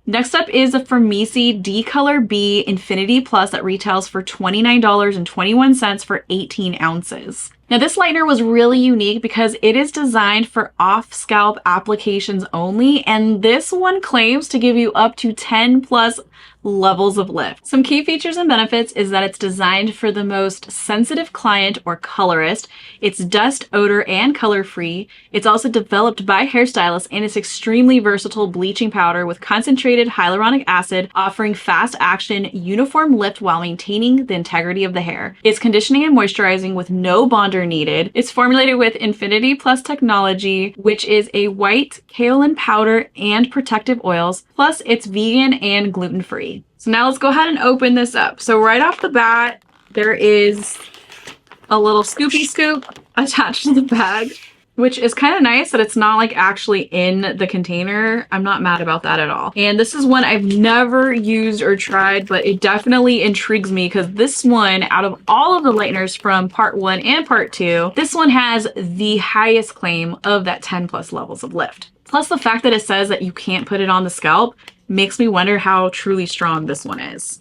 Next up is a Framesi Decolor B Infinity Plus that retails for $29.21 for 18 ounces. Now this lightener was really unique because it is designed for off-scalp applications only, and this one claims to give you up to 10 plus levels of lift. Some key features and benefits is that it's designed for the most sensitive client or colorist. It's dust, odor, and color free. It's also developed by hairstylists, and it's extremely versatile bleaching powder with concentrated hyaluronic acid, offering fast action, uniform lift while maintaining the integrity of the hair. It's conditioning and moisturizing with no bonder needed. It's formulated with Infinity Plus technology, which is a white kaolin powder and protective oils, plus it's vegan and gluten-free. So now let's go ahead and open this up. So right off the bat, there is a little scoopy scoop attached to the bag, which is kind of nice that it's not like actually in the container. I'm not mad about that at all. And this is one I've never used or tried, but it definitely intrigues me because this one, out of all of the lighteners from part 1 and part 2, this one has the highest claim of that 10 plus levels of lift. Plus the fact that it says that you can't put it on the scalp makes me wonder how truly strong this one is.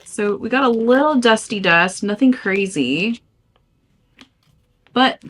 So we got a little dusty dust, nothing crazy, but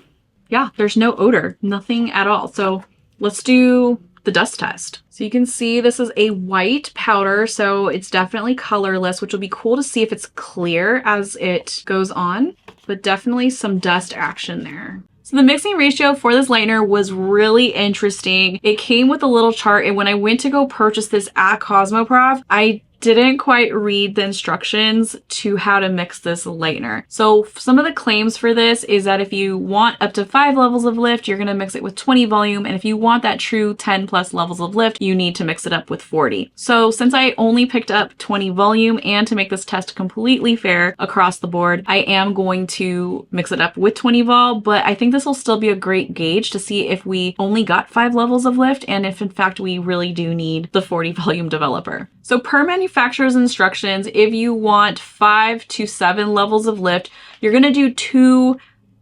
yeah, there's no odor, nothing at all. So let's do the dust test. So you can see this is a white powder, so it's definitely colorless, which will be cool to see if it's clear as it goes on, but definitely some dust action there. So the mixing ratio for this lightener was really interesting. It came with a little chart, and when I went to go purchase this at Cosmoprof, I didn't quite read the instructions to how to mix this lightener. So some of the claims for this is that if you want up to 5 levels of lift, you're gonna mix it with 20 volume. And if you want that true 10 plus levels of lift, you need to mix it up with 40. So since I only picked up 20 volume, and to make this test completely fair across the board, I am going to mix it up with 20 vol, but I think this will still be a great gauge to see if we only got 5 levels of lift and if in fact we really do need the 40 volume developer. So per manufacturer's instructions, if you want 5 to 7 levels of lift, you're going to do 2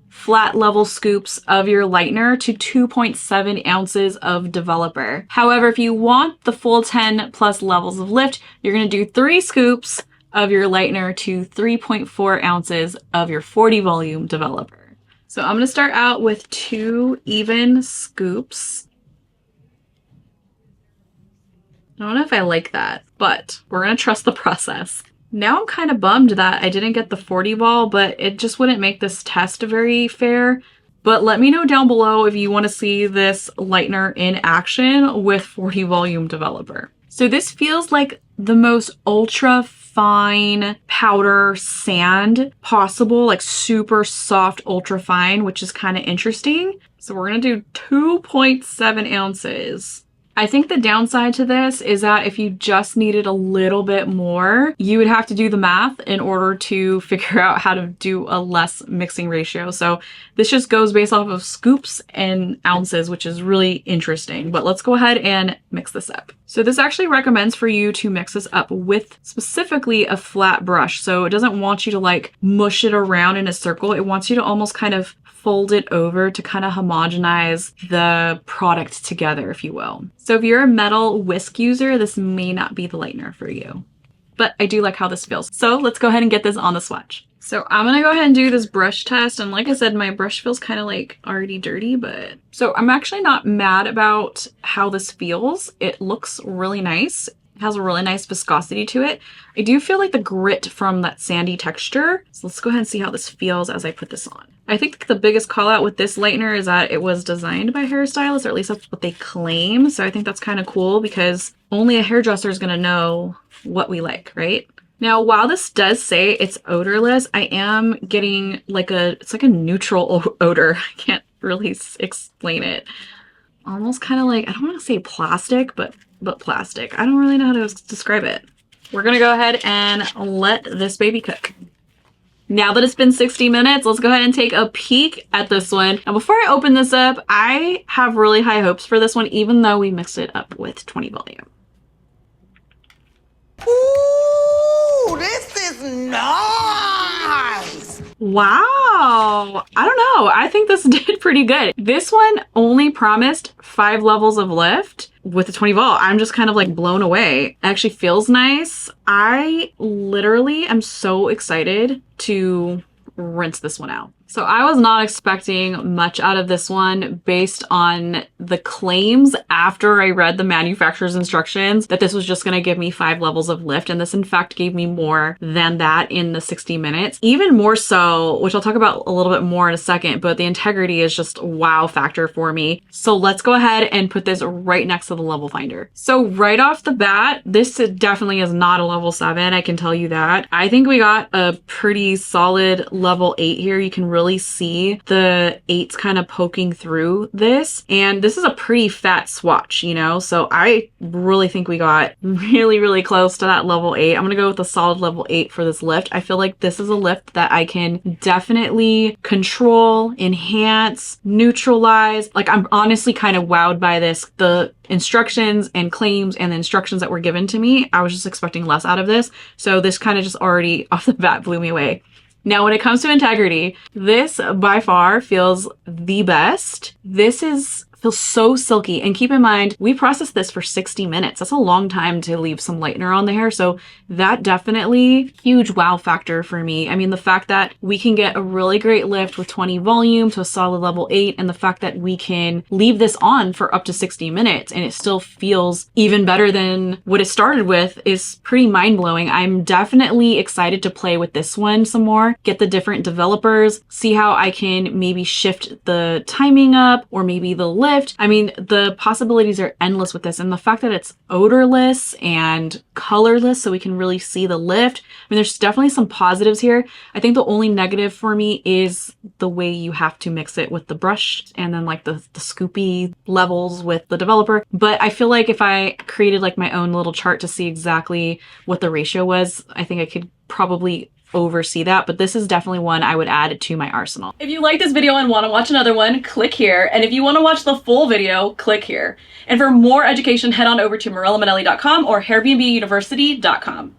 flat level scoops of your lightener to 2.7 ounces of developer. However, if you want the full 10 plus levels of lift, you're going to do 3 scoops of your lightener to 3.4 ounces of your 40 volume developer. So I'm going to start out with 2 even scoops. I don't know if I like that, but we're gonna trust the process. Now I'm kind of bummed that I didn't get the 40 vol, but it just wouldn't make this test very fair. But let me know down below if you want to see this lightener in action with 40 volume developer. So this feels like the most ultra fine powder sand possible, like super soft, ultra fine, which is kind of interesting. So we're gonna do 2.7 ounces. I think the downside to this is that if you just needed a little bit more, you would have to do the math in order to figure out how to do a less mixing ratio. So this just goes based off of scoops and ounces, which is really interesting. But let's go ahead and mix this up. So this actually recommends for you to mix this up with specifically a flat brush. So it doesn't want you to like mush it around in a circle. It wants you to almost kind of fold it over to kind of homogenize the product together, if you will. So if you're a metal whisk user, this may not be the lightener for you, but I do like how this feels. So let's go ahead and get this on the swatch. So I'm gonna go ahead and do this brush test. And like I said, my brush feels kind of like already dirty, but so I'm actually not mad about how this feels. It looks really nice. Has a really nice viscosity to it. I do feel like the grit from that sandy texture. So let's go ahead and see how this feels as I put this on. I think the biggest call out with this lightener is that it was designed by hairstylists, or at least that's what they claim. So I think that's kind of cool because only a hairdresser is going to know what we like, right? Now, while this does say it's odorless, I am getting like it's like a neutral odor. I can't really explain it. Almost kind of like, I don't want to say plastic, but plastic. I don't really know how to describe it. We're gonna go ahead and let this baby cook. Now that it's been 60 minutes, let's go ahead and take a peek at this one. Now before I open this up, I have really high hopes for this one, even though we mixed it up with 20 volume. Ooh, this is nice. Wow, I don't know. I think this did pretty good. This one only promised 5 levels of lift, with the 20 volt, I'm just kind of like blown away. It actually feels nice. I literally am so excited to rinse this one out. So I was not expecting much out of this one based on the claims after I read the manufacturer's instructions that this was just going to give me 5 levels of lift. And this in fact gave me more than that in the 60 minutes. Even more so, which I'll talk about a little bit more in a second, but the integrity is just a wow factor for me. So let's go ahead and put this right next to the level finder. So right off the bat, this definitely is not a level 7. I can tell you that. I think we got a pretty solid level 8 here. You can really see the 8s kind of poking through this, and this is a pretty fat swatch, you know, so I really think we got really close to that level 8. I'm gonna go with a solid level 8 for this lift. I feel like this is a lift that I can definitely control, enhance, neutralize. Like, I'm honestly kind of wowed by this. The instructions and claims and the instructions that were given to me, I was just expecting less out of this, so this kind of just already off the bat blew me away. Now, when it comes to integrity, this by far feels the best. This feels so silky. And keep in mind, we processed this for 60 minutes. That's a long time to leave some lightener on the hair. So that definitely huge wow factor for me. I mean, the fact that we can get a really great lift with 20 volume to a solid level 8, and the fact that we can leave this on for up to 60 minutes and it still feels even better than what it started with is pretty mind-blowing. I'm definitely excited to play with this one some more, get the different developers, see how I can maybe shift the timing up or maybe the lift. I mean, the possibilities are endless with this, and the fact that it's odorless and colorless so we can really see the lift. I mean, there's definitely some positives here. I think the only negative for me is the way you have to mix it with the brush and then like the scoopy levels with the developer. But I feel like if I created like my own little chart to see exactly what the ratio was, I think I could probably oversee that, but this is definitely one I would add to my arsenal. If you like this video and want to watch another one, click here. And if you want to watch the full video, click here. And for more education, head on over to morellamanelli.com or hairbnbuniversity.com.